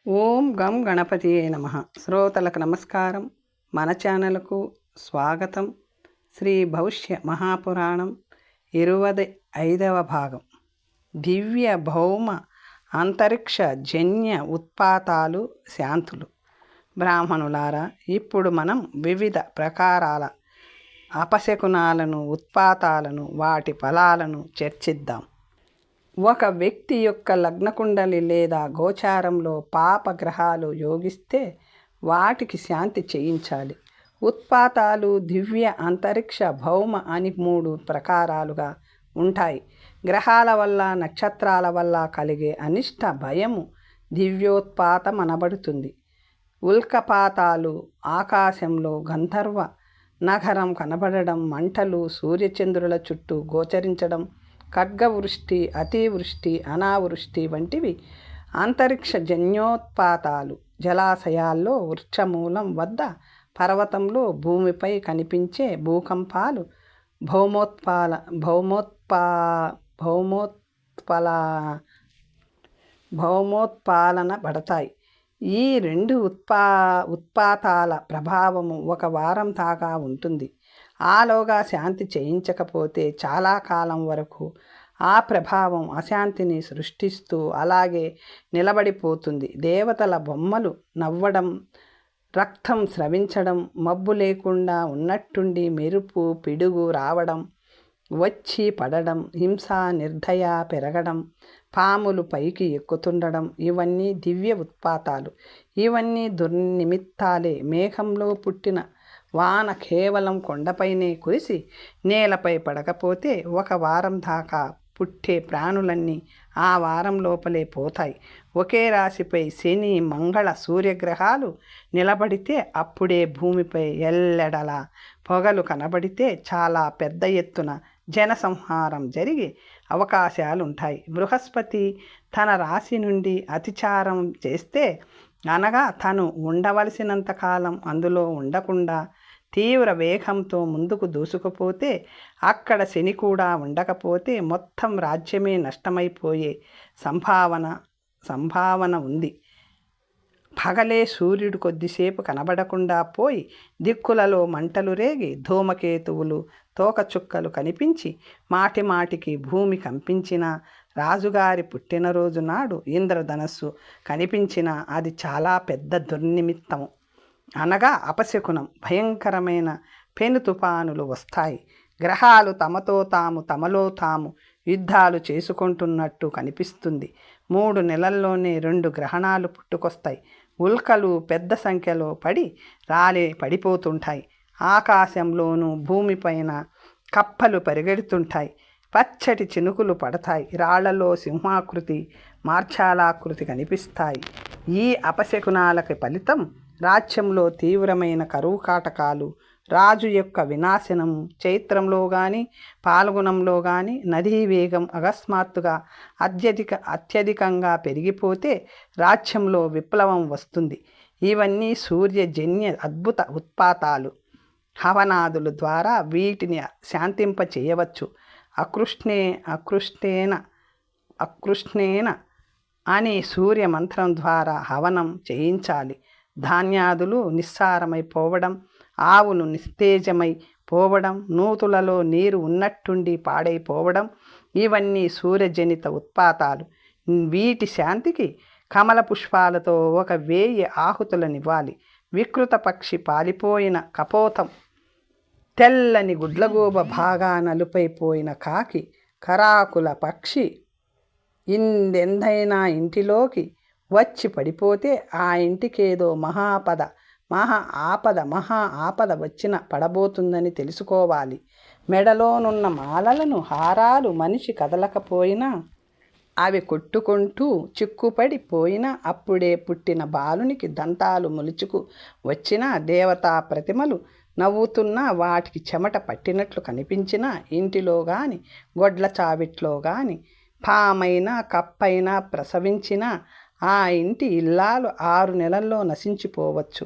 ఓం గం గణపతియే నమః. శ్రోతలకు నమస్కారం. మన ఛానల్కు స్వాగతం. శ్రీ భవిష్య మహాపురాణం 25వ భాగం. దివ్య భౌమ అంతరిక్ష జన్య ఉత్పాతాలు శాంతులు. బ్రాహ్మణులారా, ఇప్పుడు మనం వివిధ ప్రకారాల అపశకునాలను, ఉత్పాతాలను, వాటి ఫలాలను చర్చిద్దాం. ఒక వ్యక్తి యొక్క లగ్నకుండలి లేదా గోచారంలో పాపగ్రహాలు యోగిస్తే వాటికి శాంతి చేయించాలి. ఉత్పాతాలు దివ్య, అంతరిక్ష, భౌమ అని 3 ప్రకారాలుగా ఉంటాయి. గ్రహాల వల్ల, నక్షత్రాల వల్ల కలిగే అనిష్ట భయము దివ్యోత్పాతం అనబడుతుంది. ఉల్కపాతాలు ఆకాశంలో గంధర్వ నగరం కనబడడం, మంటలు సూర్యచంద్రుల చుట్టూ గోచరించడం, ఖడ్గవృష్టి, అతివృష్టి, అనావృష్టి వంటివి అంతరిక్ష జన్యోత్పాతాలు. జలాశయాల్లో, వృక్షమూలం వద్ద, పర్వతంలో, భూమిపై కనిపించే భూకంపాలు భౌమోత్పాలన పడతాయి. ఈ 2 ఉత్పాతాల ప్రభావము 1 వారం దాకా ఉంటుంది. ఆలోగా శాంతి చేయించకపోతే చాలా కాలం వరకు ఆ ప్రభావం అశాంతిని సృష్టిస్తూ అలాగే నిలబడిపోతుంది. దేవతల బొమ్మలు నవ్వడం, రక్తం స్రవించడం, మబ్బు లేకుండా ఉన్నట్టుండి మెరుపు, పిడుగు రావడం, వచ్చి పడడం, హింస, నిర్దయ పెరగడం, పాములు పైకి ఎక్కుతుండడం ఇవన్నీ దివ్య ఉత్పాతాలు. ఇవన్నీ దుర్నిమిత్తాలే. మేఘంలో పుట్టిన వాన కేవలం కొండపైనే కురిసి నేలపై పడకపోతే 1 వారం దాకా పుట్టే ప్రాణులన్నీ ఆ వారం లోపలే పోతాయి. ఒకే రాశిపై శని, మంగళ, సూర్యగ్రహాలు నిలబడితే అప్పుడే భూమిపై ఎల్లెడలా పొగలు కనబడితే చాలా పెద్ద ఎత్తున జనసంహారం జరిగే అవకాశాలుంటాయి. బృహస్పతి తన రాశి నుండి అతిచారం చేస్తే, అనగా తను ఉండవలసినంతకాలం అందులో ఉండకుండా తీవ్ర వేగంతో ముందుకు దూసుకుపోతే, అక్కడ శని కూడా ఉండకపోతే మొత్తం రాజ్యమే నష్టమైపోయే సంభావన ఉంది. పగలే సూర్యుడు కొద్దిసేపు కనబడకుండా పోయి దిక్కులలో మంటలు రేగి, ధూమకేతువులు, తోకచుక్కలు కనిపించి మాటిమాటికి భూమి కంపించినా, రాజుగారి పుట్టినరోజు నాడు ఇంద్రధనస్సు కనిపించినా అది చాలా పెద్ద దుర్నిమిత్తము, అనగా అపశకునం. భయంకరమైన పెను తుఫానులు వస్తాయి. గ్రహాలు తమలో తాము యుద్ధాలు చేసుకుంటున్నట్టు కనిపిస్తుంది. 3 నెలల్లోనే 2 గ్రహణాలు పుట్టుకొస్తాయి. ఉల్కలు పెద్ద సంఖ్యలో పడిపోతుంటాయి. ఆకాశంలోనూ భూమిపైన కప్పలు పరిగెడుతుంటాయి. పచ్చటి చినుకులు పడతాయి. రాళ్లలో సింహాకృతి, మార్చాలాకృతి కనిపిస్తాయి. ఈ అపశకునాలకి ఫలితం రాజ్యంలో తీవ్రమైన కరువు కాటకాలు, రాజు యొక్క వినాశనం. చైత్రంలో కానీ, పాల్గొనంలో కానీ నదీ వేగం అకస్మాత్తుగా అత్యధికంగా పెరిగిపోతే రాజ్యంలో విప్లవం వస్తుంది. ఇవన్నీ సూర్యజన్య అద్భుత ఉత్పాతాలు. హవనాదుల ద్వారా వీటిని శాంతింప చేయవచ్చు. అకృష్ణేన అని సూర్య మంత్రం ద్వారా హవనం చేయించాలి. ధాన్యాదులు నిస్సారమైపోవడం, ఆవులు నిస్తేజమై పోవడం, నూతులలో నీరు ఉన్నట్టుండి పాడైపోవడం ఇవన్నీ సూర్యజనిత ఉత్పాతాలు. వీటి శాంతికి కమల పుష్పాలతో 1000 ఆహుతులనివ్వాలి. వికృత పక్షి, పాలిపోయిన కపోతం, తెల్లని గుడ్లగూబ, బాగా నలుపైపోయిన కాకి, కరాకుల పక్షి ఎందైనా ఇంటిలోకి వచ్చి పడిపోతే ఆ ఇంటికేదో మహా ఆపద వచ్చిన పడబోతుందని తెలుసుకోవాలి. మెడలోనున్న మాలలను, హారాలు మనిషి కదలకపోయినా అవి కొట్టుకుంటూ చిక్కుపడి పోయినా, అప్పుడే పుట్టిన బాలునికి దంతాలు మొలుచుకు వచ్చినా, దేవతా ప్రతిమలు నవ్వుతున్నా, వాటికి చెమట పట్టినట్లు కనిపించినా, ఇంటిలో కానీ, గొడ్ల చావిట్లో కానీ పామైనా, కప్పైనా ప్రసవించినా ఆ ఇంటి ఇల్లాలు 6 నెలల్లో నశించిపోవచ్చు.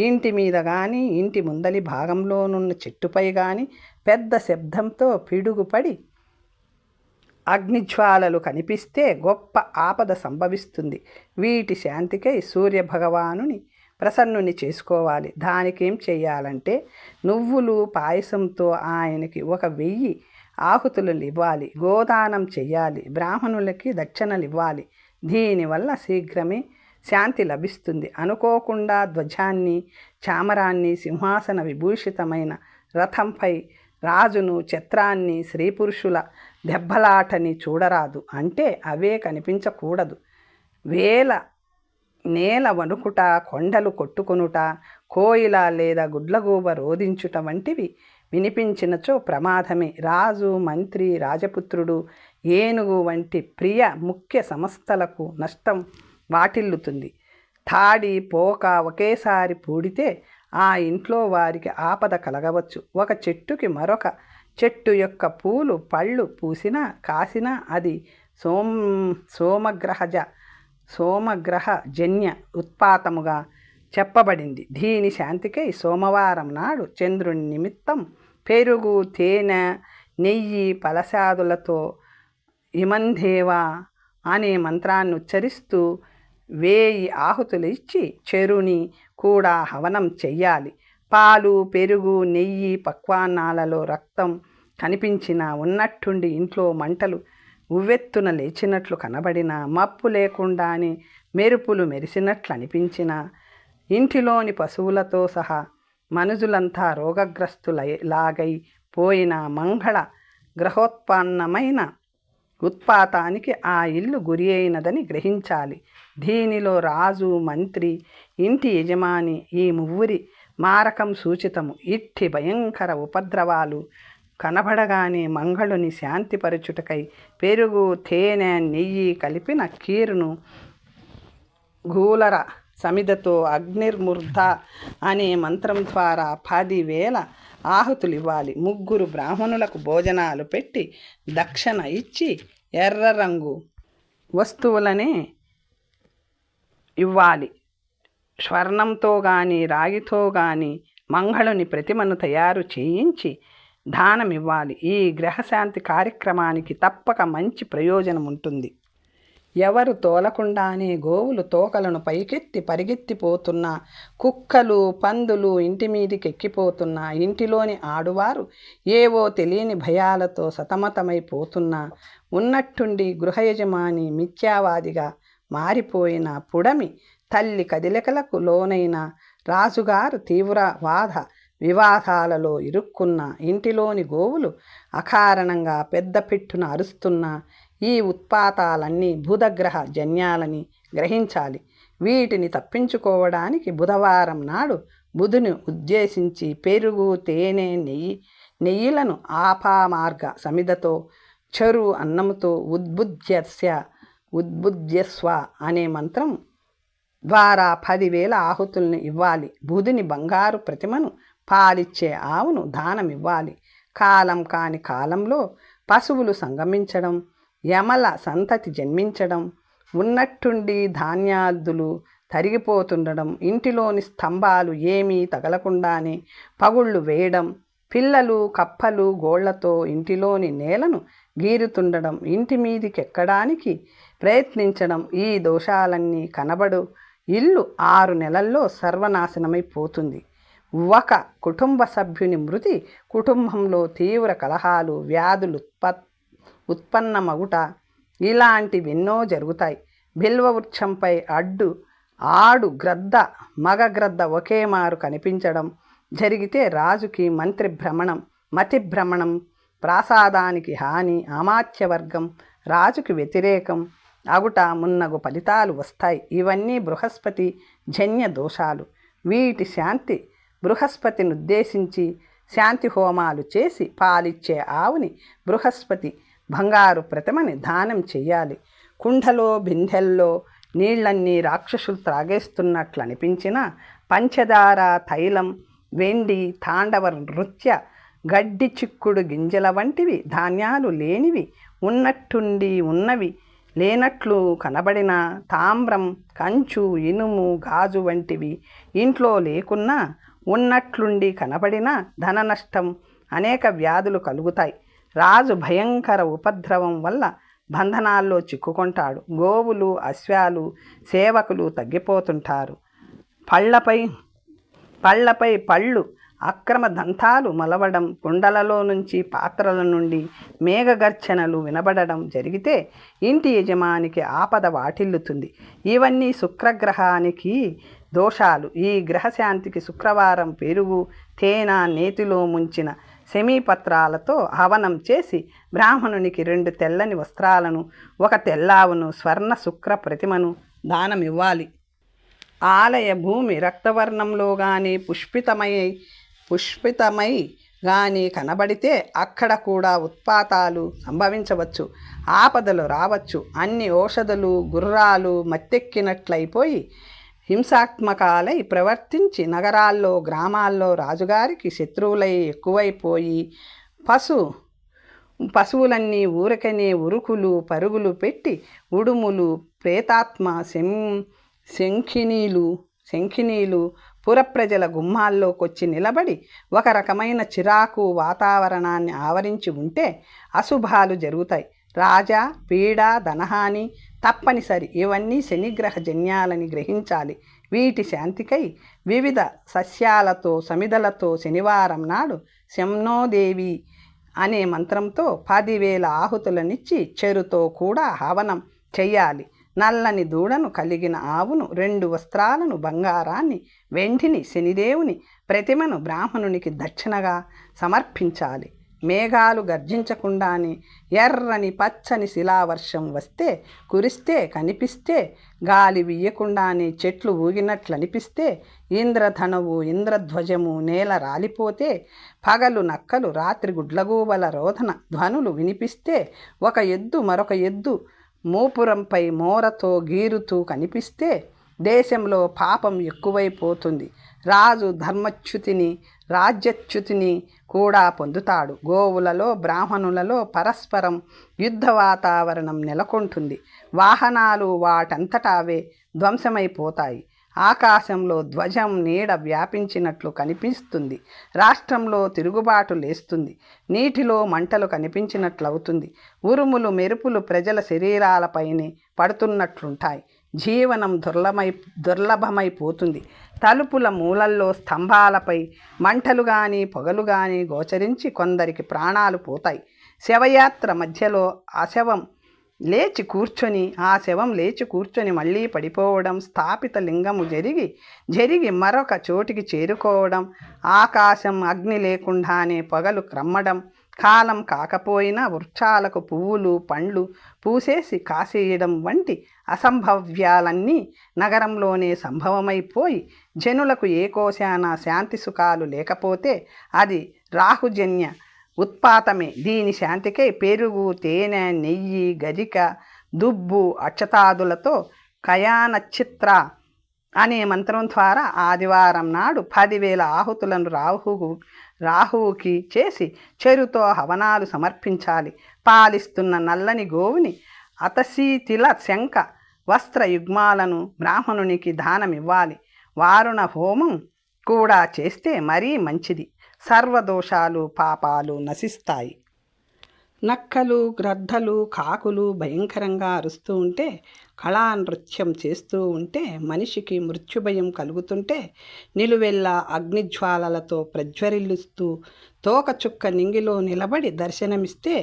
ఇంటి మీద కానీ, ఇంటి ముందలి భాగంలోనున్న చెట్టుపై కానీ పెద్ద శబ్దంతో పిడుగుపడి అగ్నిజ్వాలలు కనిపిస్తే గొప్ప ఆపద సంభవిస్తుంది. వీటి శాంతికై సూర్యభగవానుని ప్రసన్నుని చేసుకోవాలి. దానికేం చెయ్యాలంటే నువ్వులు పాయసంతో ఆయనకి 1000 ఆహుతులు ఇవ్వాలి. గోదానం చెయ్యాలి. బ్రాహ్మణులకి దక్షిణలు ఇవ్వాలి. దీనివల్ల శీఘ్రమే శాంతి లభిస్తుంది. అనుకోకుండా ధ్వజాన్ని, చామరాన్ని, సింహాసన విభూషితమైన రథంపై రాజును, ఛత్రాన్ని, స్త్రీపురుషుల దెబ్బలాటని చూడరాదు. అంటే అవే కనిపించకూడదు. నేల వణుకుట, కొండలు కొట్టుకొనుట, కోయిల లేదా గుడ్లగూబ రోధించుట వంటివి వినిపించినచో ప్రమాదమే. రాజు, మంత్రి, రాజపుత్రుడు, ఏనుగు వంటి ప్రియ ముఖ్య సంస్థలకు నష్టం వాటిల్లుతుంది. తాడి, పోక ఒకేసారి పూడితే ఆ ఇంట్లో వారికి ఆపద కలగవచ్చు. ఒక చెట్టుకి మరొక చెట్టు యొక్క పూలు, పళ్ళు పూసినా కాసినా అది సోమగ్రహజన్య ఉత్పాతముగా చెప్పబడింది. దీని శాంతికై సోమవారం నాడు చంద్రుని నిమిత్తం పెరుగు, తేనె, నెయ్యి, పలసాదులతో ఇమందేవా అనే మంత్రాన్ని ఉచ్చరిస్తూ 1000 ఆహుతులు ఇచ్చి చెరుని కూడా హవనం చెయ్యాలి. పాలు, పెరుగు, నెయ్యి, పక్వాన్నాలలో రక్తం కనిపించిన, ఉన్నట్టుండి ఇంట్లో మంటలు ఉవ్వెత్తున లేచినట్లు కనబడిన, మప్పు లేకుండానే మెరుపులు మెరిసినట్లు అనిపించిన, ఇంటిలోని పశువులతో సహా మనుజులంతా రోగగ్రస్తులాగై పోయిన, మంగళ గ్రహోత్పన్నమైన ఉత్పాతానికి ఆ ఇల్లు గురి అయినదని గ్రహించాలి. దీనిలో రాజు, మంత్రి, ఇంటి యజమాని ఈ మువ్వురి మారకం సూచితము. ఇట్టి భయంకర ఉపద్రవాలు కనబడగానే మంగళుని శాంతిపరచుటకై పెరుగు, తేనె, నెయ్యి కలిపిన కీరును గూలర సమిదతో అగ్నిర్మూర్ధ అనే మంత్రం ద్వారా 10,000 ఆహుతులు ఇవ్వాలి. 3 బ్రాహ్మణులకు భోజనాలు పెట్టి దక్షిణ ఇచ్చి ఎర్ర రంగు వస్తువులనే ఇవ్వాలి. స్వర్ణంతో కానీ రాగితో కానీ మంగళుని ప్రతిమను తయారు చేయించి దానమివ్వాలి. ఈ గ్రహశాంతి కార్యక్రమానికి తప్పక మంచి ప్రయోజనం ఉంటుంది. ఎవరు తోలకుండానే గోవులు తోకలను పైకెత్తి పరిగెత్తిపోతున్నా, కుక్కలు, పందులు ఇంటి మీదికి ఎక్కిపోతున్నా, ఇంటిలోని ఆడువారు ఏవో తెలియని భయాలతో సతమతమైపోతున్నా, ఉన్నట్టుండి గృహయజమాని మిథ్యావాదిగా మారిపోయిన, పుడమి తల్లి కదలికలకు లోనైన, రాజుగారు తీవ్ర వివాదాలలో ఇరుక్కున్న, ఇంటిలోని గోవులు అకారణంగా పెద్ద పెట్టున అరుస్తున్న ఈ ఉత్పాతాలన్నీ బుధగ్రహ జన్యాలని గ్రహించాలి. వీటిని తప్పించుకోవడానికి బుధవారం నాడు బుధుని ఉద్దేశించి పెరుగు, తేనె, నెయ్యిలను ఆపామార్గ సమిదతో చెరు అన్నముతో ఉద్బుద్ధ్యస్వ అనే మంత్రం ద్వారా 10,000 ఆహుతుల్ని ఇవ్వాలి. బుధుని బంగారు ప్రతిమను, పాలిచ్చే ఆవును దానమివ్వాలి. కాలం కాని కాలంలో పశువులు సంగమించడం, యమల సంతతి జన్మించడం, ఉన్నట్టుండి ధాన్యాదులు తరిగిపోతుండడం, ఇంటిలోని స్తంభాలు ఏమీ తగలకుండానే పగుళ్ళు వేయడం, పిల్లలు, కప్పలు, గోళ్లతో ఇంటిలోని నేలను గీరుతుండడం, ఇంటి మీదికెక్కడానికి ప్రయత్నించడం, ఈ దోషాలన్నీ కనబడు ఇల్లు 6 నెలల్లో సర్వనాశనమైపోతుంది. ఒక కుటుంబ సభ్యుని మృతి కుటుంబంలో తీవ్ర కలహాలు, వ్యాధులు ఉత్పన్నమగుట ఇలాంటివెన్నో జరుగుతాయి. బిల్వవృక్షంపై ఆడు గ్రద్ద, మగ గ్రద్ద ఒకే మారు కనిపించడం జరిగితే రాజుకి మతిభ్రమణం, ప్రాసాదానికి హాని, అమాత్యవర్గం రాజుకి వ్యతిరేకం అగుట మున్నగు ఫలితాలు వస్తాయి. ఇవన్నీ బృహస్పతి జన్య దోషాలు. వీటి శాంతి బృహస్పతిని ఉద్దేశించి శాంతి హోమాలు చేసి పాలిచ్చే ఆవుని, బృహస్పతి బంగారు ప్రతిమని దానం చెయ్యాలి. కుండలో, బిందెల్లో నీళ్లన్నీ రాక్షసులు త్రాగేస్తున్నట్లు అనిపించిన పంచదార, తైలం, వెండి, తాండవ నృత్య, గడ్డి చిక్కుడు గింజల వంటివి ధాన్యాలు లేనివి, ఉన్నట్టుండి ఉన్నవి లేనట్లు కనబడిన తామ్రం, కంచు, ఇనుము, గాజు వంటివి ఇంట్లో లేకున్నా ఉన్నట్లుండి కనబడిన ధన నష్టం, అనేక వ్యాధులు కలుగుతాయి. రాజు భయంకర ఉపద్రవం వల్ల బంధనాల్లో చిక్కుకుంటాడు. గోవులు, అశ్వాలు, సేవకులు తగ్గిపోతుంటారు. పళ్ళపై పళ్ళు, అక్రమ దంతాలు మలవడం, కుండలలో నుంచి, పాత్రల నుండి మేఘగర్జనలు వినబడడం జరిగితే ఇంటి యజమానికి ఆపద వాటిల్లుతుంది. ఇవన్నీ శుక్రగ్రహానికి దోషాలు. ఈ గ్రహశాంతికి శుక్రవారం పెరుగు, తేనె, నేతిలో ముంచిన శమీపత్రాలతో హవనం చేసి బ్రాహ్మణునికి 2 తెల్లని వస్త్రాలను, 1 తెల్లావును, స్వర్ణ శుక్ర ప్రతిమను దానమివ్వాలి. ఆలయ భూమి రక్తవర్ణంలో కానీ పుష్పితమై కానీ కనబడితే అక్కడ కూడా ఉత్పాతాలు సంభవించవచ్చు, ఆపదలు రావచ్చు. అన్ని ఔషధులు, గుర్రాలు మత్తెక్కినట్లయిపోయి హింసాత్మకాలై ప్రవర్తించి నగరాల్లో, గ్రామాల్లో రాజుగారికి శత్రువులై ఎక్కువైపోయి పశువులన్నీ ఊరకనే ఉరుకులు పరుగులు పెట్టి ఉడుములు, ప్రేతాత్మ, శంఖినీలు పురప్రజల గుమ్మాల్లోకొచ్చి నిలబడి ఒక రకమైన చిరాకు వాతావరణాన్ని ఆవరించి ఉంటే అశుభాలు జరుగుతాయి. రాజా, పీడ, ధనహాని తప్పనిసరి. ఇవన్నీ శనిగ్రహ జన్యాలని గ్రహించాలి. వీటి శాంతికై వివిధ సస్యాలతో, సమిధలతో శనివారం నాడు శంనోదేవి అనే మంత్రంతో 10,000 ఆహుతులనిచ్చి చెరుతో కూడా హవనం చెయ్యాలి. నల్లని దూడను కలిగిన ఆవును, 2 వస్త్రాలను, బంగారాన్ని, వెండిని, శనిదేవుని ప్రతిమను బ్రాహ్మణునికి దక్షిణగా సమర్పించాలి. మేఘాలు గర్జించకుండానే ఎర్రని పచ్చని శిలావర్షం కురిస్తే కనిపిస్తే, గాలి వీయకుండానే చెట్లు ఊగినట్లు అనిపిస్తే, ఇంద్రధనువు, ఇంద్రధ్వజము నేల రాలిపోతే, పగలు నక్కలు, రాత్రి గుడ్లగూబల రోదన ధ్వనులు వినిపిస్తే, ఒక ఎద్దు మరొక ఎద్దు మూపురంపై మోరతో గీరుతూ కనిపిస్తే దేశంలో పాపం ఎక్కువైపోతుంది. రాజు ధర్మచ్యుతిని, రాజ్యచ్యుతిని కూడా పొందుతాడు. గోవులలో, బ్రాహ్మణులలో పరస్పరం యుద్ధ వాతావరణం నెలకొంటుంది. వాహనాలు వాటంతటా అవే ధ్వంసమైపోతాయి. ఆకాశంలో ధ్వజం నీడ వ్యాపించినట్లు కనిపిస్తుంది. రాష్ట్రంలో తిరుగుబాటు లేస్తుంది. నీటిలో మంటలు కనిపించినట్లవుతుంది. ఉరుములు, మెరుపులు ప్రజల శరీరాలపైనే పడుతున్నట్లుంటాయి. జీవనం దుర్లభమైపోతుంది. తలుపుల మూలల్లో, స్తంభాలపై మంటలు కానీ పొగలు కానీ గోచరించి కొందరికి ప్రాణాలు పోతాయి. శవయాత్ర మధ్యలో ఆ శవం లేచి కూర్చొని మళ్ళీ పడిపోవడం, స్థాపిత లింగము జరిగి మరొక చోటికి చేరుకోవడం, ఆకాశం అగ్ని లేకుండానే పొగలు క్రమ్మడం, కాలం కాకపోయినా వృక్షాలకు పువ్వులు, పండ్లు పూసేసి కాసేయడం వంటి అసంభవ్యాలన్నీ నగరంలోనే సంభవమైపోయి జనులకు ఏ కోశాన శాంతి సుఖాలు లేకపోతే అది రాహుజన్య ఉత్పాతమే. దీని శాంతికై పెరుగు, తేనె, నెయ్యి, గరిక, దుబ్బు, అక్షతాదులతో కయానచిత్ర అనే మంత్రం ద్వారా ఆదివారం నాడు 10,000 ఆహుతులను రాహువుకి చేసి చెరుతో హవనాలు సమర్పించాలి. పాలిస్తున్న నల్లని గోవుని, అతశీతిల శంఖ వస్త్ర యుగ్మాలను బ్రాహ్మణునికి దానమివ్వాలి. వారుణ హోమం కూడా చేస్తే మరీ మంచిది. సర్వదోషాలు, పాపాలు నశిస్తాయి. నక్కలు, గ్రద్దలు, కాకులు భయంకరంగా అరుస్తూ ఉంటే, కళానృత్యం చేస్తూ ఉంటే, మనిషికి మృత్యుభయం కలుగుతుంటే, నిలువెల్లా అగ్నిజ్వాలలతో ప్రజ్వరిల్లుస్తూ తోకచుక్క నింగిలో నిలబడి దర్శనమిస్తే,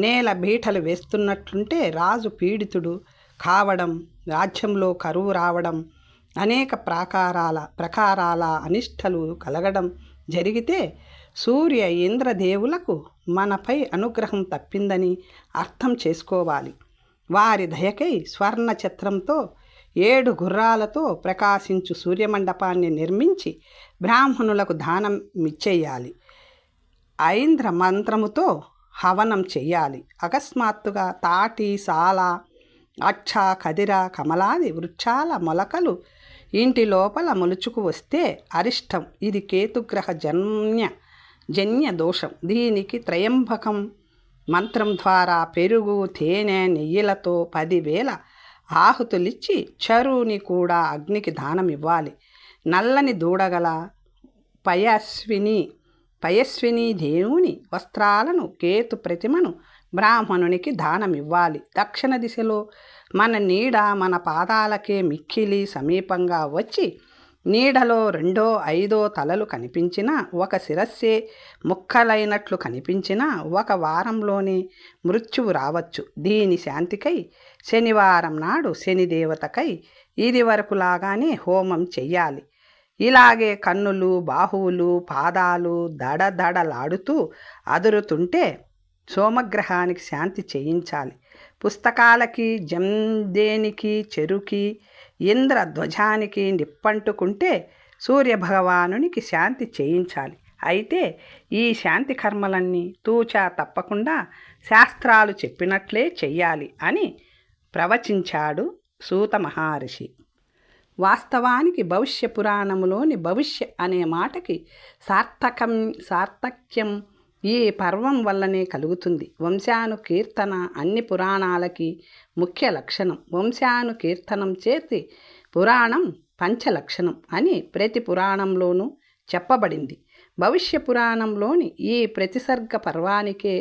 నేల బీటలు వేస్తున్నట్లుంటే, రాజు పీడితుడు కావడం, రాజ్యంలో కరువు రావడం, అనేక ప్రకారాల అనిష్టలు కలగడం జరిగితే సూర్య ఇంద్రదేవులకు మనపై అనుగ్రహం తప్పిందని అర్థం చేసుకోవాలి. వారి దయకై స్వర్ణ ఛత్రంతో 7 గుర్రాలతో ప్రకాశించు సూర్యమండపాన్ని నిర్మించి బ్రాహ్మణులకు దానం ఇచ్చేయాలి. ఐంద్ర మంత్రముతో హవనం చెయ్యాలి. అకస్మాత్తుగా తాటి, సాల, అక్ష, కదిర, కమలాది వృక్షాల మొలకలు ఇంటి లోపల మొలుచుకు వస్తే అరిష్టం. ఇది కేతుగ్రహ జన్య దోషం. దీనికి త్రయంబకం మంత్రం ద్వారా పెరుగు, తేనె, నెయ్యిలతో 10,000 ఆహుతులిచ్చి చరువుని కూడా అగ్నికి దానం ఇవ్వాలి. నల్లని దూడగల పయస్విని పయస్విని ధేనుని వస్త్రాలను కేతు ప్రతిమను బ్రాహ్మణునికి దానమివ్వాలి. దక్షిణ దిశలో మన నీడ మన పాదాలకే మిక్కిలి సమీపంగా వచ్చి నీడలో 2, 5 తలలు కనిపించినా, ఒక శిరస్సే ముక్కలైనట్లు కనిపించినా 1 వారంలోనే మృత్యువు రావచ్చు. దీని శాంతికై శనివారం నాడు శనిదేవతకై ఇది వరకులాగానే హోమం చెయ్యాలి. ఇలాగే కన్నులు, బాహువులు, పాదాలు దడదడలాడుతూ అదురుతుంటే సోమగ్రహానికి శాంతి చేయించాలి. పుస్తకాలకి, జందేనికి, చెరుకి, ఇంద్రధ్వజానికి నిప్పంటుకుంటే సూర్యభగవానునికి శాంతి చేయించాలి. అయితే ఈ శాంతి కర్మలన్నీ తూచా తప్పకుండా శాస్త్రాలు చెప్పినట్లే చెయ్యాలి అని ప్రవచించాడు సూత మహర్షి. వాస్తవానికి భవిష్య పురాణములోని భవిష్య అనే మాటకి సార్థక్యం ఈ పర్వం వల్లనే కలుగుతుంది. వంశానుకీర్తన అన్ని పురాణాలకి ముఖ్య లక్షణం. వంశానుకీర్తనం చేతి పురాణం పంచలక్షణం అని ప్రతి పురాణంలోనూ చెప్పబడింది. భవిష్య పురాణంలోని ఈ ప్రతిసర్గ పర్వానికే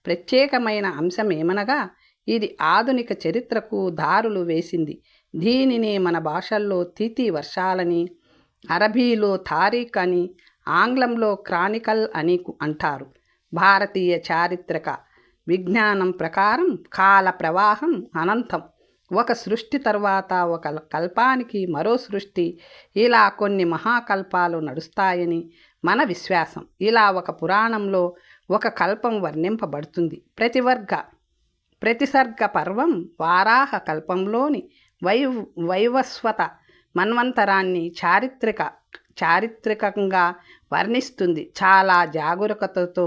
ప్రత్యేకమైన అంశమేమనగా ఇది ఆధునిక చరిత్రకు దారులు వేసింది. దీనిని మన భాషల్లో తిథి వర్షాలని, అరబీలో తారీఖ్ అని, ఆంగ్లంలో క్రానికల్ అని అంటారు. భారతీయ చారిత్రక విజ్ఞానం ప్రకారం కాల ప్రవాహం అనంతం. ఒక సృష్టి తర్వాత ఒక కల్పానికి మరో సృష్టి, ఇలా కొన్ని మహాకల్పాలు నడుస్తాయని మన విశ్వాసం. ఇలా ఒక పురాణంలో ఒక కల్పం వర్ణింపబడుతుంది. ప్రతిసర్గ పర్వం వారాహ కల్పంలోని వైవస్వత మన్వంతరాన్ని చారిత్రకంగా వర్ణిస్తుంది. చాలా జాగరూకతతో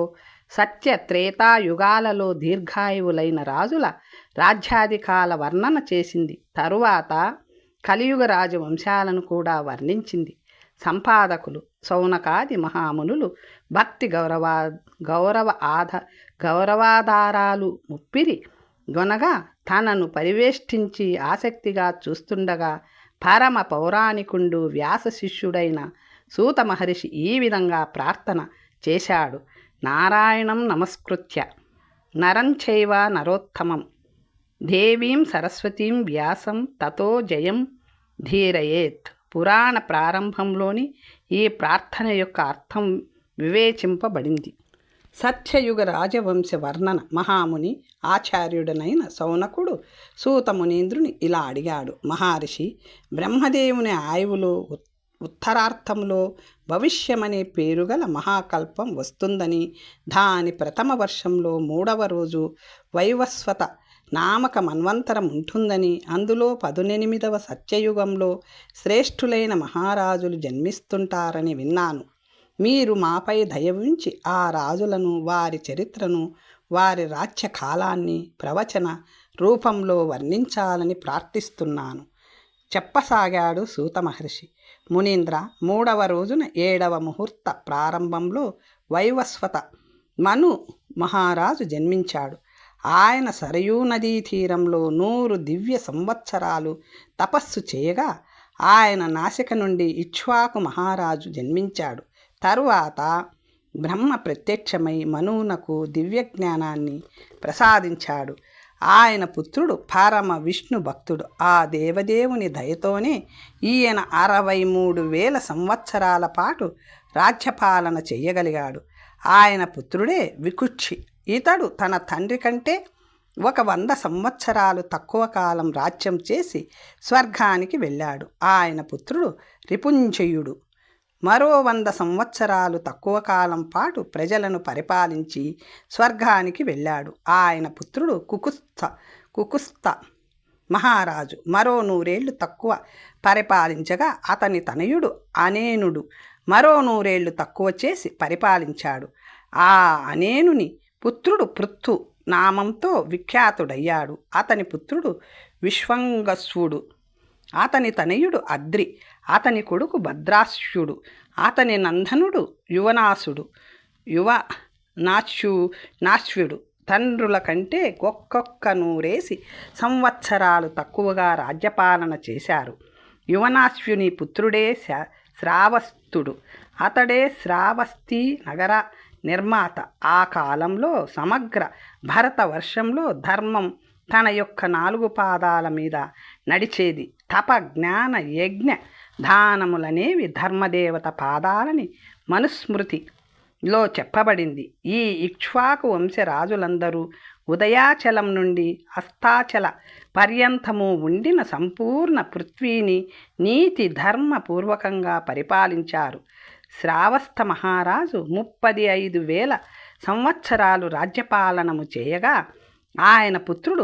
సత్య త్రేతాయుగాలలో దీర్ఘాయువులైన రాజుల రాజ్యాధికాల వర్ణన చేసింది. తరువాత కలియుగ రాజవంశాలను కూడా వర్ణించింది. సంపాదకులు సౌనకాది మహామునులు భక్తి గౌరవాధారాలు ముప్పిరి గొనగా తనను పరివేష్టించి ఆసక్తిగా చూస్తుండగా పరమ పౌరాణికుండు వ్యాస శిష్యుడైన సూత మహర్షి ఈ విధంగా ప్రార్థన చేశాడు. నారాయణం నమస్కృత్య నరం చైవ నరోత్తమం దేవీం సరస్వతీం వ్యాసం తతో జయం ధీరయేత్. పురాణ ప్రారంభంలోని ఈ ప్రార్థన యొక్క అర్థం వివేచింపబడింది. సత్యయుగ రాజవంశ వర్ణన. మహాముని ఆచార్యుడనైన సౌనకుడు సూతమునీంద్రుని ఇలా అడిగాడు. మహర్షి, బ్రహ్మదేవుని ఆయువులో ఉత్తరార్థంలో భవిష్యమనే పేరుగల మహాకల్పం వస్తుందని, దాని ప్రథమ వర్షంలో 3వ రోజు వైవస్వత నామక మన్వంతరం ఉంటుందని, అందులో 18వ సత్యయుగంలో శ్రేష్ఠులైన మహారాజులు జన్మిస్తుంటారని విన్నాను. మీరు మాపై దయ ఉంచి ఆ రాజులను, వారి చరిత్రను, వారి రాజ్య కాలాన్ని ప్రవచన రూపంలో వర్ణించాలని ప్రార్థిస్తున్నాను చెప్పసాగాడు సూత మహర్షి. మునీంద్ర, 3వ రోజున 7వ ముహూర్త ప్రారంభంలో వైవస్వత మను మహారాజు జన్మించాడు. ఆయన సరయూ నదీ తీరంలో 100 దివ్య సంవత్సరాలు తపస్సు చేయగా ఆయన నాసిక నుండి ఇక్ష్వాకు మహారాజు జన్మించాడు. తరువాత బ్రహ్మ ప్రత్యక్షమై మనువునకు దివ్యజ్ఞానాన్ని ప్రసాదించాడు. ఆయన పుత్రుడు పరమ విష్ణు భక్తుడు. ఆ దేవదేవుని దయతోనే ఈయన 63,000 సంవత్సరాల పాటు రాజ్యపాలన చెయ్యగలిగాడు. ఆయన పుత్రుడే వికుక్షి. ఇతడు తన తండ్రి కంటే 100 సంవత్సరాలు తక్కువ కాలం రాజ్యం చేసి స్వర్గానికి వెళ్ళాడు. ఆయన పుత్రుడు రిపుంజయుడు మరో 100 సంవత్సరాలు తక్కువ కాలం పాటు ప్రజలను పరిపాలించి స్వర్గానికి వెళ్ళాడు. ఆయన పుత్రుడు కుకుస్థ మహారాజు మరో 100 ఏళ్లు తక్కువ పరిపాలించగా, అతని తనయుడు అనేనుడు మరో 100 ఏళ్లు తక్కువ చేసి పరిపాలించాడు. ఆ అనేనుని పుత్రుడు పృథు నామంతో విఖ్యాతుడయ్యాడు. అతని పుత్రుడు విశ్వంగస్వుడు, అతని తనయుడు అద్రి, అతని కొడుకు భద్రాశ్యుడు, అతని నందనుడు నాశ్వుడు. తండ్రుల కంటే ఒక్కొక్క 100 సంవత్సరాలు తక్కువగా రాజ్యపాలన చేశారు. యువనాశ్వుని పుత్రుడే శ్రావస్తుడు. అతడే శ్రావస్తి నగర నిర్మాత. ఆ కాలంలో సమగ్ర భరతవర్షంలో ధర్మం తన యొక్క 4 పాదాల మీద నడిచేది. తప, జ్ఞాన, యజ్ఞ, దానములనేవి ధర్మదేవత పాదాలని మనుస్మృతిలో చెప్పబడింది. ఈ ఇక్ష్వాకు వంశరాజులందరూ ఉదయాచలం నుండి అస్తాచల పర్యంతము ఉండిన సంపూర్ణ పృథ్వీని నీతి ధర్మపూర్వకంగా పరిపాలించారు. శ్రావస్త మహారాజు 35,000 సంవత్సరాలు రాజ్యపాలనము చేయగా ఆయన పుత్రుడు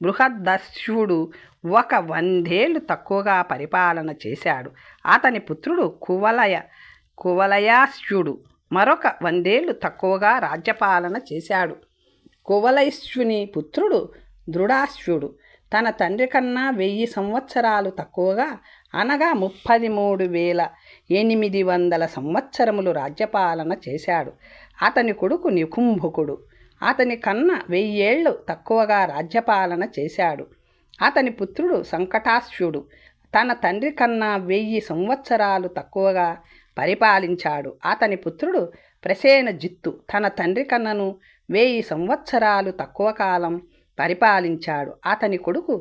బృహదశ్వుడు 100 ఏళ్ళు తక్కువగా పరిపాలన చేశాడు. అతని పుత్రుడు కువలయాశ్వుడు మరొక 100 ఏళ్ళు తక్కువగా రాజ్యపాలన చేశాడు. కువలైశ్వుని పుత్రుడు దృఢాశ్వుడు తన తండ్రి కన్నా 1000 సంవత్సరాలు తక్కువగా అనగా 33,800 సంవత్సరములు రాజ్యపాలన చేశాడు. అతని కొడుకు నికుంభుకుడు అతని కన్నా 1000 ఏళ్ళు తక్కువగా రాజ్యపాలన చేశాడు. అతని పుత్రుడు సంకటాశ్వుడు తన తండ్రి కన్నా 1000 సంవత్సరాలు తక్కువగా పరిపాలించాడు. అతని పుత్రుడు ప్రసేనజిత్తు తన తండ్రి కన్నను 1000 సంవత్సరాలు తక్కువ కాలం పరిపాలించాడు. అతని కొడుకు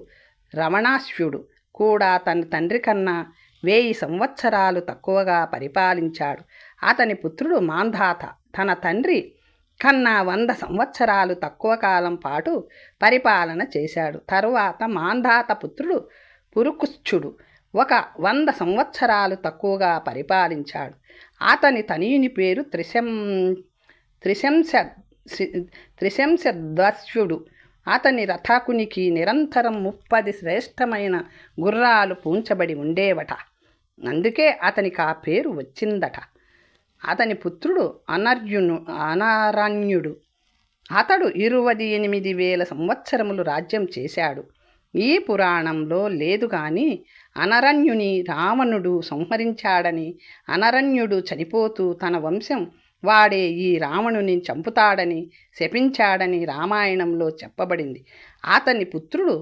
రమణాశ్వుడు కూడా తన తండ్రి కన్నా 1000 సంవత్సరాలు తక్కువగా పరిపాలించాడు. అతని పుత్రుడు మాంధాత తన తండ్రి కన్నా 100 సంవత్సరాలు తక్కువ కాలం పాటు పరిపాలన చేశాడు. తరువాత మాంధాత పుత్రుడు పురుకుశ్చుడు 100 సంవత్సరాలు తక్కువగా పరిపాలించాడు. అతని తనయుని పేరు త్రిశంశద్వశ్యుడు. అతని రథాకునికి నిరంతరం 30 శ్రేష్టమైన గుర్రాలు పూంచబడి ఉండేవట. అందుకే అతనికి ఆ పేరు వచ్చిందట. అతని పుత్రుడు అనారణ్యుడు. అతడు 28,000 సంవత్సరములు రాజ్యం చేశాడు. ఈ పురాణంలో లేదు కానీ అనరణ్యుని రావణుడు సంహరించాడని, అనరణ్యుడు చనిపోతూ తన వంశం వాడే ఈ రావణుని చంపుతాడని శపించాడని రామాయణంలో చెప్పబడింది. అతని పుత్రుడు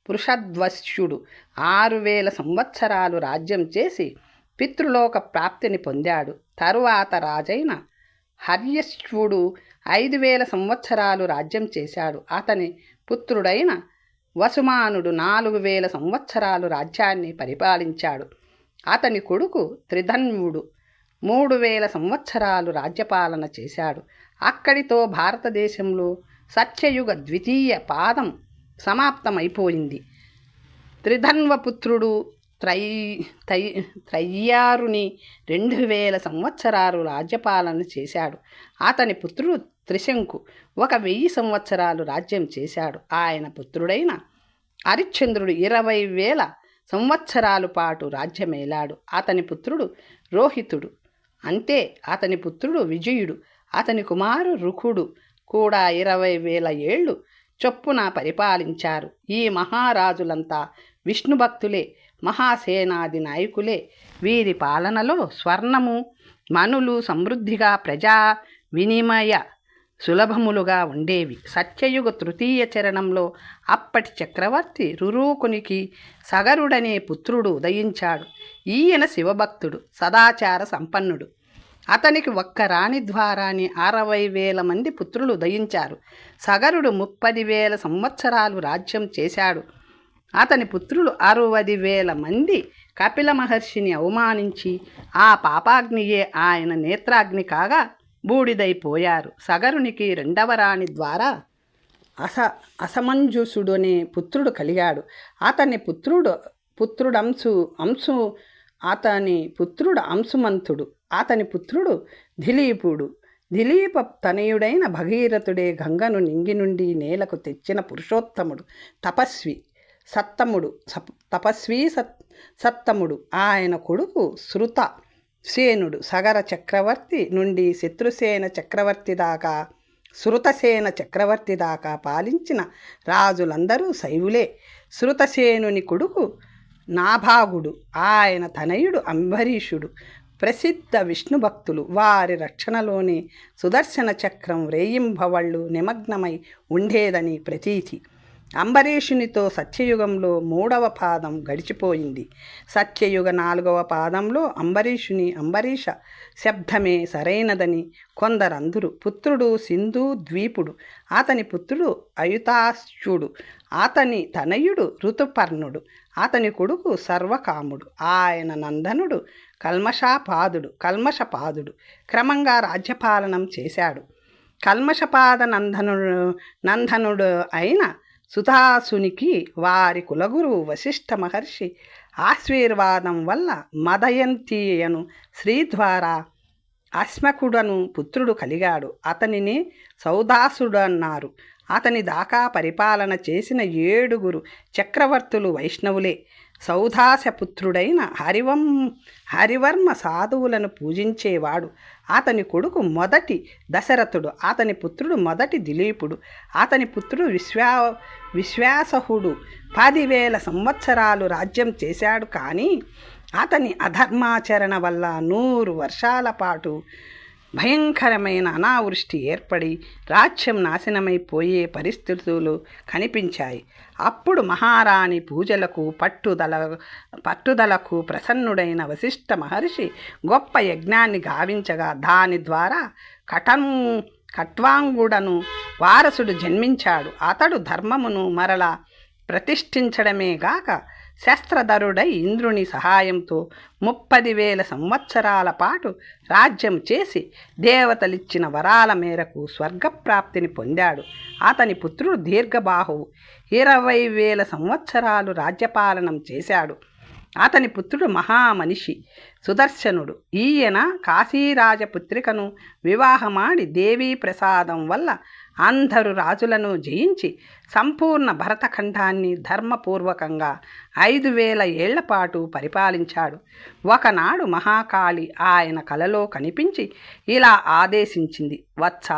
పురుషధ్వశ్యుడు 6,000 సంవత్సరాలు రాజ్యం చేసి పితృలోక ప్రాప్తిని పొందాడు. తరువాత రాజైన హర్యశ్వుడు 5,000 సంవత్సరాలు రాజ్యం చేశాడు. అతని పుత్రుడైన వసుమానుడు 4,000 సంవత్సరాలు రాజ్యాన్ని పరిపాలించాడు. అతని కొడుకు త్రిధన్వుడు 3,000 సంవత్సరాలు రాజ్యపాలన చేశాడు. అక్కడితో భారతదేశంలో సత్యయుగ ద్వితీయ పాదం సమాప్తమైపోయింది. త్రిధన్వపుత్రుడు త్రయ్యారుని 2,000 సంవత్సరాలు రాజ్యపాలన చేశాడు. అతని పుత్రుడు త్రిశంకు 1,000 సంవత్సరాలు రాజ్యం చేశాడు. ఆయన పుత్రుడైన హరిశ్చంద్రుడు 20,000 సంవత్సరాల పాటు రాజ్యమేలాడు. అతని పుత్రుడు రోహితుడు. అంతే అతని పుత్రుడు విజయుడు. అతని కుమారుడు రుకుడు కూడా 20,000 ఏళ్ళు చొప్పున పరిపాలించారు. ఈ మహారాజులంతా విష్ణు భక్తులే, మహాసేనాది నాయకులే. వీరి పాలనలో స్వర్ణము, మనులు సమృద్ధిగా ప్రజా వినిమయ సులభములుగా ఉండేవి. సత్యయుగ తృతీయ చరణంలో అప్పటి చక్రవర్తి రురూకునికి సగరుడనే పుత్రుడు ఉదయించాడు. ఈయన శివభక్తుడు, సదాచార సంపన్నుడు. అతనికి ఒక్క రాణి ద్వారానే 60,000 మంది పుత్రులు ఉదయించారు. సగరుడు 30,000 సంవత్సరాలు రాజ్యం చేశాడు. అతని పుత్రులు 60,000 మంది కపిల మహర్షిని అవమానించి ఆ పాపాగ్నియే ఆయన నేత్రాగ్ని కాగా బూడిదైపోయారు. సగరునికి 2వ రాణి ద్వారా అసమంజసుడనే పుత్రుడు కలిగాడు. అతని పుత్రుడు అంశుమంతుడు. అతని పుత్రుడు దిలీపుడు. దిలీప తనయుడైన భగీరథుడే గంగను నింగి నుండి నేలకు తెచ్చిన పురుషోత్తముడు, సత్తముడు. ఆయన కొడుకు శృతసేనుడు. సగర చక్రవర్తి నుండి శత్రుసేన చక్రవర్తి దాకా పాలించిన రాజులందరూ శైవులే. శృతసేనుని కొడుకు నాభాగుడు. ఆయన తనయుడు అంబరీషుడు. ప్రసిద్ధ విష్ణు భక్తులు. వారి రక్షణలోనే సుదర్శన చక్రం రేయింబవళ్ళు నిమగ్నమై ఉండేదని ప్రతీతి. అంబరీషునితో సత్యయుగంలో 3వ పాదం గడిచిపోయింది. సత్యయుగ 4వ పాదంలో అంబరీష శబ్దమే సరైనదని కొందరందురు. పుత్రుడు సింధు ద్వీపుడు, అతని పుత్రుడు అయుతాశ్చుడు, అతని తనయుడు ఋతుపర్ణుడు, అతని కొడుకు సర్వకాముడు, ఆయన నందనుడు కల్మషపాదుడు క్రమంగా రాజ్యపాలనం చేశాడు. కల్మషపాద నందనుడు అయిన సుతాసునికి వారి కులగురువు వశిష్ఠ మహర్షి ఆశీర్వాదం వల్ల మదయంతియను స్త్రీ ద్వారా అశ్మకుడను పుత్రుడు కలిగాడు. అతనిని సౌదాసుడన్నారు. అతని దాకా పరిపాలన చేసిన 7 చక్రవర్తులు వైష్ణవులే. సౌదాసపుత్రుడైన హరివర్మ సాధువులను పూజించేవాడు. అతని కొడుకు మొదటి దశరథుడు, అతని పుత్రుడు మొదటి దిలీపుడు, అతని పుత్రుడు విశ్వాసహుడు 10,000 సంవత్సరాలు రాజ్యం చేశాడు. కానీ అతని అధర్మాచరణ వల్ల 100 వర్షాల పాటు భయంకరమైన అనావృష్టి ఏర్పడి రాజ్యం నాశనమైపోయే పరిస్థితులు కనిపించాయి. అప్పుడు మహారాణి పూజలకు పట్టుదలకు ప్రసన్నుడైన వశిష్ఠ మహర్షి గొప్ప యజ్ఞాన్ని గావించగా దాని ద్వారా కట్వాంగుడను వారసుడు జన్మించాడు. అతడు ధర్మమును మరలా ప్రతిష్ఠించడమే గాక శస్త్రధరుడై ఇంద్రుని సహాయంతో 30,000 సంవత్సరాల పాటు రాజ్యం చేసి దేవతలిచ్చిన వరాల మేరకు స్వర్గప్రాప్తిని పొందాడు. అతని పుత్రుడు దీర్ఘబాహువు 20,000 సంవత్సరాలు రాజ్యపాలనం చేశాడు. అతని పుత్రుడు మహామనిషి సుదర్శనుడు. ఈయన కాశీరాజపుత్రికను వివాహమాడి దేవీ ప్రసాదం వల్ల అందరు రాజులను జయించి సంపూర్ణ భరతఖండాన్ని ధర్మపూర్వకంగా 5,000 ఏళ్ల పాటు పరిపాలించాడు. ఒకనాడు మహాకాళి ఆయన కలలో కనిపించి ఇలా ఆదేశించింది: వత్స,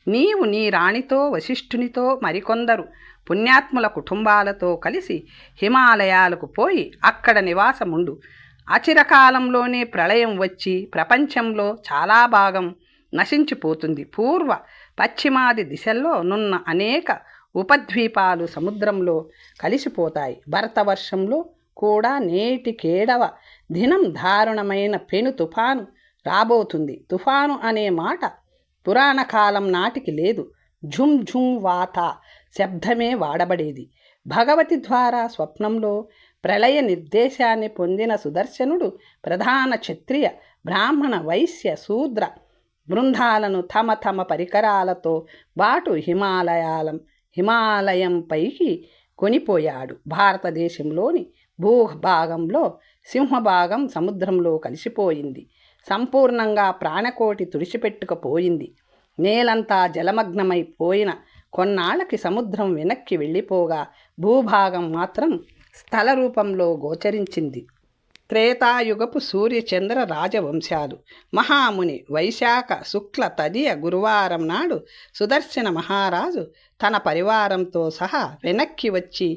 నీవు నీ రాణితో వశిష్ఠునితో మరికొందరు పుణ్యాత్ముల కుటుంబాలతో కలిసి హిమాలయాలకు పోయి అక్కడ నివాసముండు. అచిరకాలంలోనే ప్రళయం వచ్చి ప్రపంచంలో చాలా భాగం నశించిపోతుంది. పూర్వ పశ్చిమాది దిశల్లో నున్న అనేక ఉపద్వీపాలు సముద్రంలో కలిసిపోతాయి. భరతవర్షంలో కూడా నేటికేడవ దినం దారుణమైన పెను తుఫాను రాబోతుంది. తుఫాను అనే మాట పురాణ కాలం నాటికి లేదు. ఝుమ్ ఝుమ్ వాత శబ్దమే వాడబడేది. భగవతి ద్వారా స్వప్నంలో ప్రళయ నిర్దేశాన్ని పొందిన సుదర్శనుడు ప్రధాన క్షత్రియ బ్రాహ్మణ వైశ్య శూద్ర బృందాలను తమ తమ పరికరాలతో బాటు హిమాలయంపైకి కొనిపోయాడు. భారతదేశంలోని భూభాగంలో సింహభాగం సముద్రంలో కలిసిపోయింది. సంపూర్ణంగా ప్రాణకోటి తుడిచిపెట్టుకుపోయింది. నేలంతా జలమగ్నమైపోయిన కొన్నాళ్ళకి సముద్రం వెనక్కి వెళ్ళిపోగా భూభాగం మాత్రం స్థల రూపంలో గోచరించింది. త్రేతాయుగపు సూర్యచంద్ర రాజవంశాలు. మహాముని వైశాఖ శుక్ల తదియ గురువారం నాడు సుదర్శన మహారాజు తన పరివారంతో సహా వెనక్కి వచ్చి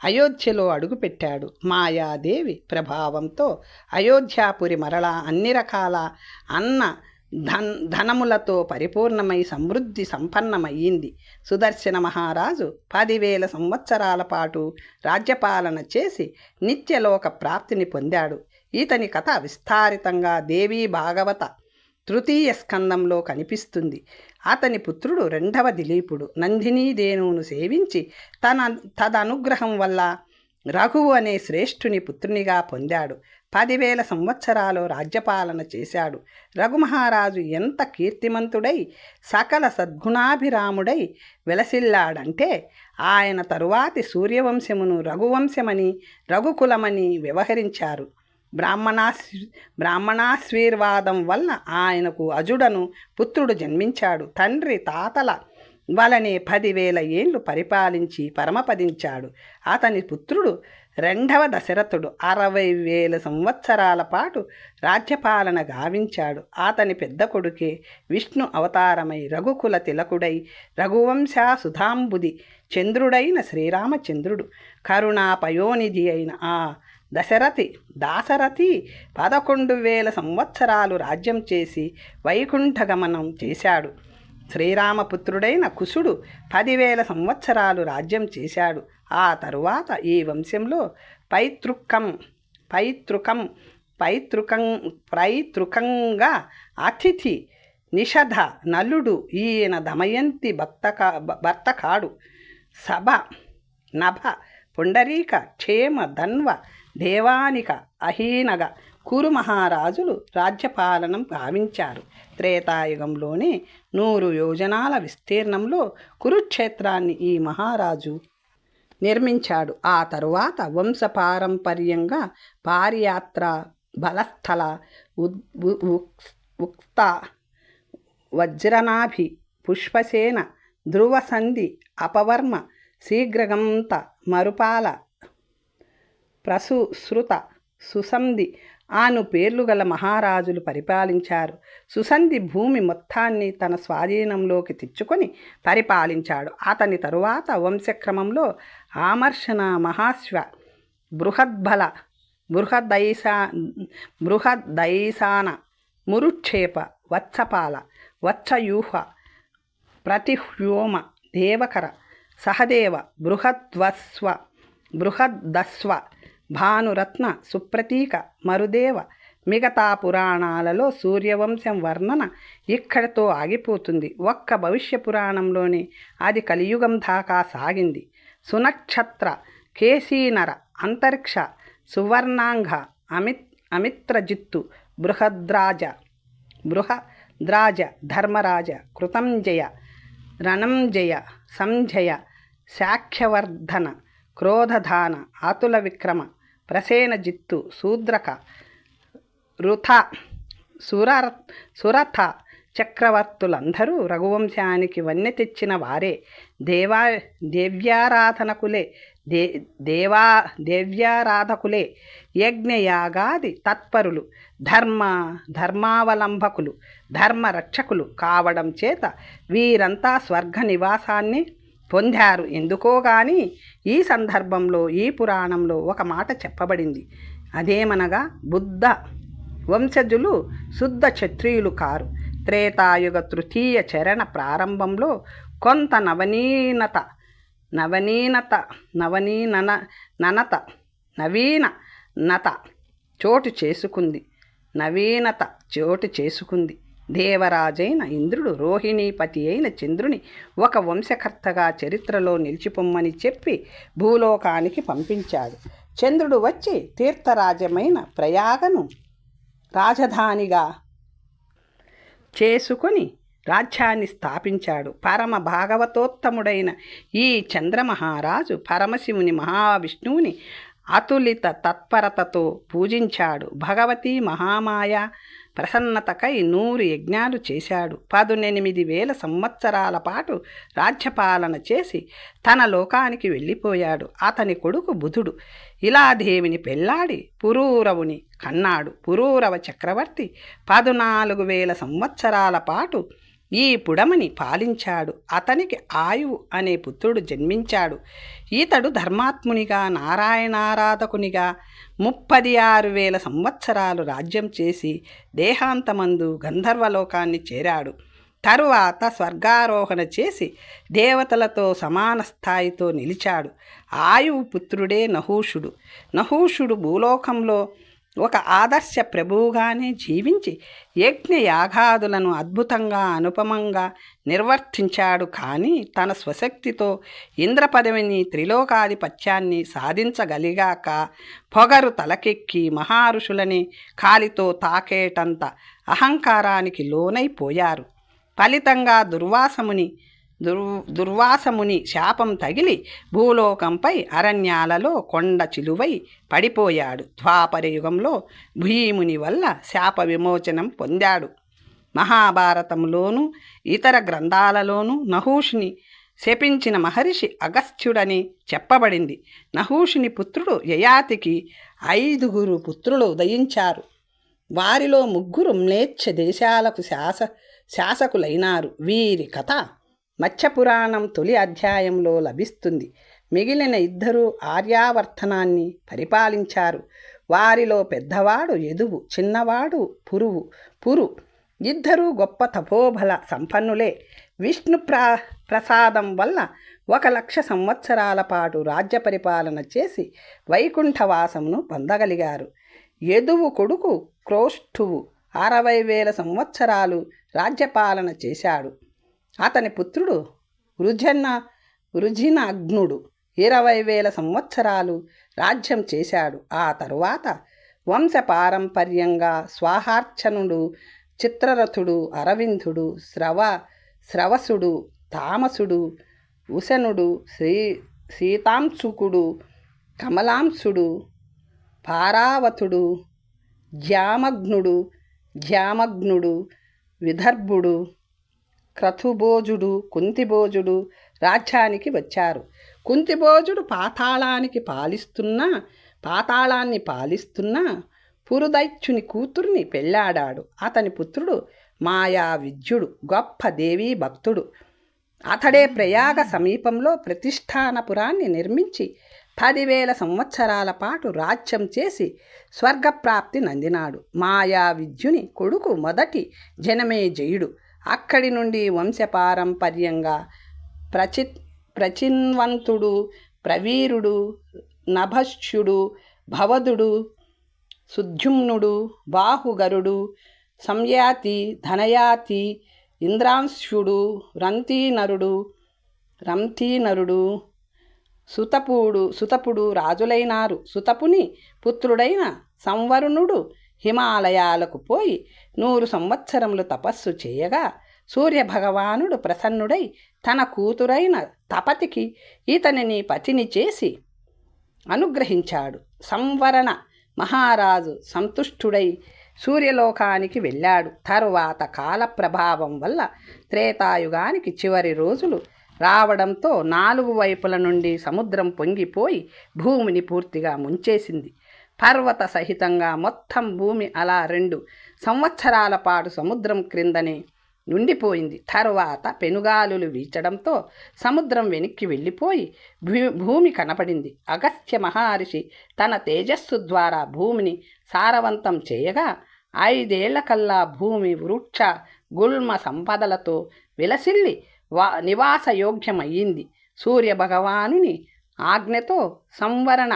అయోధ్యలో అడుగుపెట్టాడు. మాయాదేవి ప్రభావంతో అయోధ్యాపురి మరలా అన్ని రకాల ధనములతో పరిపూర్ణమై సమృద్ధి సంపన్నమయ్యింది. సుదర్శన మహారాజు 10,000 సంవత్సరాల పాటు రాజ్యపాలన చేసి నిత్యలోక ప్రాప్తిని పొందాడు. ఇతని కథ విస్తారితంగా దేవీ భాగవత తృతీయ స్కందంలో కనిపిస్తుంది. అతని పుత్రుడు 2వ దిలీపుడు నందినీదేనువును సేవించి తదనుగ్రహం వల్ల రఘువు అనే శ్రేష్ఠుని పుత్రునిగా పొందాడు. 10,000 సంవత్సరాలు రాజ్యపాలన చేశాడు. రఘుమహారాజు ఎంత కీర్తిమంతుడై సకల సద్గుణాభిరాముడై వెలసిల్లాడంటే ఆయన తరువాతి సూర్యవంశమును రఘువంశమని రఘుకులమని వ్యవహరించారు. బ్రాహ్మణాశీర్వాదం వల్ల ఆయనకు అజుడను పుత్రుడు జన్మించాడు. తండ్రి తాతల వలనే 10,000 ఏళ్ళు పరిపాలించి పరమపదించాడు. అతని పుత్రుడు 2వ దశరథుడు 60,000 సంవత్సరాల పాటు రాజ్యపాలన గావించాడు. అతని పెద్ద కొడుకే విష్ణు అవతారమై రఘుకుల తిలకుడై రఘువంశా సుధాంబుది చంద్రుడైన శ్రీరామచంద్రుడు. కరుణాపయోనిధి అయిన ఆ దాశరథి 11,000 సంవత్సరాలు రాజ్యం చేసి వైకుంఠ గమనం చేశాడు. శ్రీరామపుత్రుడైన కుశుడు 10,000 సంవత్సరాలు రాజ్యం చేశాడు. ఆ తరువాత ఈ వంశంలో పైతృకంగా అతిథి నిషధ నలుడు ఈయన దమయంతి భర్త కాడు. సభ నభ పుండరీక క్షేమ ధన్వ దేవానిక అహీనగ కురు మహారాజులు రాజ్యపాలనం గావించారు. త్రేతాయుగంలోనే 100 యోజనాల విస్తీర్ణంలో కురుక్షేత్రాన్ని ఈ మహారాజు నిర్మించాడు. ఆ తరువాత వంశపారంపర్యంగా పారియాత్ర, బలస్థల, ఉక్త, వజ్రనాభి, పుష్పసేన, ధ్రువసంధి, అపవర్మ, శీఘ్రగంత, మరుపాల, ప్రసుశ్రుత, సుసంధి అను పేర్లు గల మహారాజులు పరిపాలించారు. సుసంధి భూమి మొత్తాన్ని తన స్వాధీనంలోకి తెచ్చుకొని పరిపాలించాడు. అతని తరువాత వంశక్రమంలో ఆమర్షణ, మహాశ్వ, బృహద్బల, బృహదైసాన, మురుక్షేప, వత్సపాల, వత్సయూహ, ప్రతిహ్యోమ, దేవకర, సహదేవ, బృహద్దస్వ, భానురత్న, సుప్రతీక, మరుదేవ. మిగతా పురాణాలలో సూర్యవంశం వర్ణన ఇక్కడితో ఆగిపోతుంది. ఒక్క భవిష్య పురాణంలోనే అది కలియుగం దాకా సాగింది. సునక్షత్ర, కేసీనర, అంతరిక్ష, సువర్ణాంగ, అమిత్రజిత్తు, బృహద్రాజ, ధర్మరాజ, కృతంజయ, రణంజయ, సంజయ, శాఖ్యవర్ధన, క్రోధధాన, అతుల విక్రమ, ప్రసేనజిత్తు, శూద్రక, రుథ, సురథ చక్రవర్తులందరూ రఘువంశానికి వన్నె తెచ్చిన వారే. దేవ్యారాధకులే, యజ్ఞయాగాది తత్పరులు, ధర్మావలంబకులు, ధర్మరక్షకులు కావడం చేత వీరంతా స్వర్గ నివాసాన్ని పొందారు. ఎందుకో గాని ఈ సందర్భంలో ఈ పురాణంలో ఒక మాట చెప్పబడింది. అదేమనగా బుద్ధ వంశజులు శుద్ధ క్షత్రియులు కారు. త్రేతాయుగ తృతీయ చరణ ప్రారంభంలో కొంత నవీనత చోటు చేసుకుంది. దేవరాజైన ఇంద్రుడు రోహిణీపతి అయిన చంద్రుని ఒక వంశకర్తగా చరిత్రలో నిలిచిపొమ్మని చెప్పి భూలోకానికి పంపించాడు. చంద్రుడు వచ్చి తీర్థరాజ్యమైన ప్రయాగను రాజధానిగా చేసుకొని రాజ్యాన్ని స్థాపించాడు. పరమ భాగవతోత్తముడైన ఈ చంద్రమహారాజు పరమశివుని, మహావిష్ణువుని అతులిత తత్పరతతో పూజించాడు. భగవతి మహామాయ ప్రసన్నతకై 100 యజ్ఞాలు చేశాడు. 18,000 సంవత్సరాల పాటు రాజ్యపాలన చేసి తన లోకానికి వెళ్ళిపోయాడు. అతని కొడుకు బుధుడు ఇలాదేవిని పెళ్లాడి పురూరవుని కన్నాడు. పురూరవ చక్రవర్తి 14,000 సంవత్సరాల పాటు ఈ పుడమని పాలించాడు. అతనికి ఆయువు అనే పుత్రుడు జన్మించాడు. ఈతడు ధర్మాత్మునిగా, నారాయణారాధకునిగా 36,000 సంవత్సరాలు రాజ్యం చేసి దేహాంతమందు గంధర్వలోకాన్ని చేరాడు. తరువాత స్వర్గారోహణ చేసి దేవతలతో సమాన స్థాయితో నిలిచాడు. ఆయువు పుత్రుడే నహూషుడు. నహూషుడు భూలోకంలో ఒక ఆదర్శ ప్రభువుగానే జీవించి యజ్ఞయాగాదులను అద్భుతంగా, అనుపమంగా నిర్వర్తించాడు. కానీ తన స్వశక్తితో ఇంద్ర పదవిని, త్రిలోకాధిపత్యాన్ని సాధించగలిగాక పొగరు తలకెక్కి మహారుషులని కాలితో తాకేటంత అహంకారానికి లోనైపోయారు. ఫలితంగా దుర్వాసముని శాపం తగిలి భూలోకంపై అరణ్యాలలో కొండ చిలువై పడిపోయాడు. ద్వాపరయుగంలో భీముని వల్ల శాప విమోచనం పొందాడు. మహాభారతంలోనూ ఇతర గ్రంథాలలోనూ నహూషుని శపించిన మహర్షి అగస్త్యుడని చెప్పబడింది. నహూషుని పుత్రుడు యయాతికి 5 పుత్రులు ఉదయించారు. వారిలో 3 మ్లేచ్ఛ దేశాలకు శాసకులైనారు. వీరి కథ మత్స్యపురాణం తొలి అధ్యాయంలో లభిస్తుంది. మిగిలిన 2 ఆర్యావర్తనాన్ని పరిపాలించారు. వారిలో పెద్దవాడు యదువు, చిన్నవాడు పురు. 2 గొప్ప తపోబల సంపన్నులే. విష్ణు ప్రసాదం వల్ల 1,00,000 సంవత్సరాల పాటు రాజ్య పరిపాలన చేసి వైకుంఠవాసమును పొందగలిగారు. యదువు కొడుకు క్రోష్ఠువు 60,000 సంవత్సరాలు రాజ్యపాలన చేశాడు. అతని పుత్రుడు వృజినగ్నుడు 20,000 సంవత్సరాలు రాజ్యం చేశాడు. ఆ తరువాత వంశపారంపర్యంగా స్వాహార్చనుడు, చిత్రరథుడు, అరవిందుడు, శ్రవసుడు, తామసుడు, ఉశనుడు, సీతాంశుకుడు, కమలాంశుడు, పారావతుడు, జ్యామగ్నుడు, విదర్భుడు, క్రతుభోజుడు, కుంతిభోజుడు రాజ్యానికి వచ్చారు. కుంతిభోజుడు పాతాళాన్ని పాలిస్తున్న పురుదైత్యుని కూతుర్ని పెళ్ళాడాడు. అతని పుత్రుడు మాయావిద్యుడు గొప్ప దేవీ భక్తుడు. అతడే ప్రయాగ సమీపంలో ప్రతిష్టానపురాన్ని నిర్మించి 10,000 సంవత్సరాల పాటు రాజ్యం చేసి స్వర్గప్రాప్తి నందినాడు. మాయావిద్యుని కొడుకు మొదటి జనమేజయుడు. అక్కడి నుండి వంశపారంపర్యంగా ప్రచిన్వంతుడు, ప్రవీరుడు, నభశ్యుడు, భవదుడు, సుద్యుమ్నుడు, బాహుగరుడు, సంయాతి, ధనయాతి, ఇంద్రాంశుడు, రంతీనరుడు, సుతపుడు రాజులైనారు. సుతపుని పుత్రుడైన సంవరుణుడు హిమాలయాలకు పోయి 100 సంవత్సరములు తపస్సు చేయగా సూర్యభగవానుడు ప్రసన్నుడై తన కూతురైన తపతికి ఇతనిని పతిని చేసి అనుగ్రహించాడు. సంవరణ మహారాజు సంతుష్టుడై సూర్యలోకానికి వెళ్ళాడు. తరువాత కాల ప్రభావం వల్ల త్రేతాయుగానికి చివరి రోజులు రావడంతో 4 వైపుల నుండి సముద్రం పొంగిపోయి భూమిని పూర్తిగా ముంచేసింది. పర్వత సహితంగా మొత్తం భూమి అలా 2 సంవత్సరాల పాటు సముద్రం క్రిందనే ఉండిపోయింది. తరువాత పెనుగాలులు వీచడంతో సముద్రం వెనక్కి వెళ్ళిపోయి భూమి కనపడింది. అగస్త్య మహర్షి తన తేజస్సు ద్వారా భూమిని సారవంతం చేయగా 5 ఏళ్లకల్లా భూమి వృక్ష గుల్మ సంపదలతో విలసిల్లి నివాసయోగ్యమయ్యింది. సూర్యభగవానుని ఆజ్ఞతో సంవరణ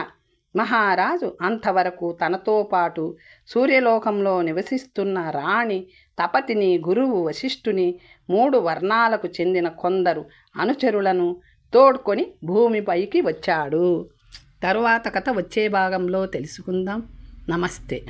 మహారాజు అంతవరకు తనతో పాటు సూర్యలోకంలో నివసిస్తున్న రాణి తపతిని, గురువు వశిష్ఠుని, 3 వర్ణాలకు చెందిన కొందరు అనుచరులను తోడ్కొని భూమిపైకి వచ్చాడు. తరువాత కథ వచ్చే భాగంలో తెలుసుకుందాం. నమస్తే.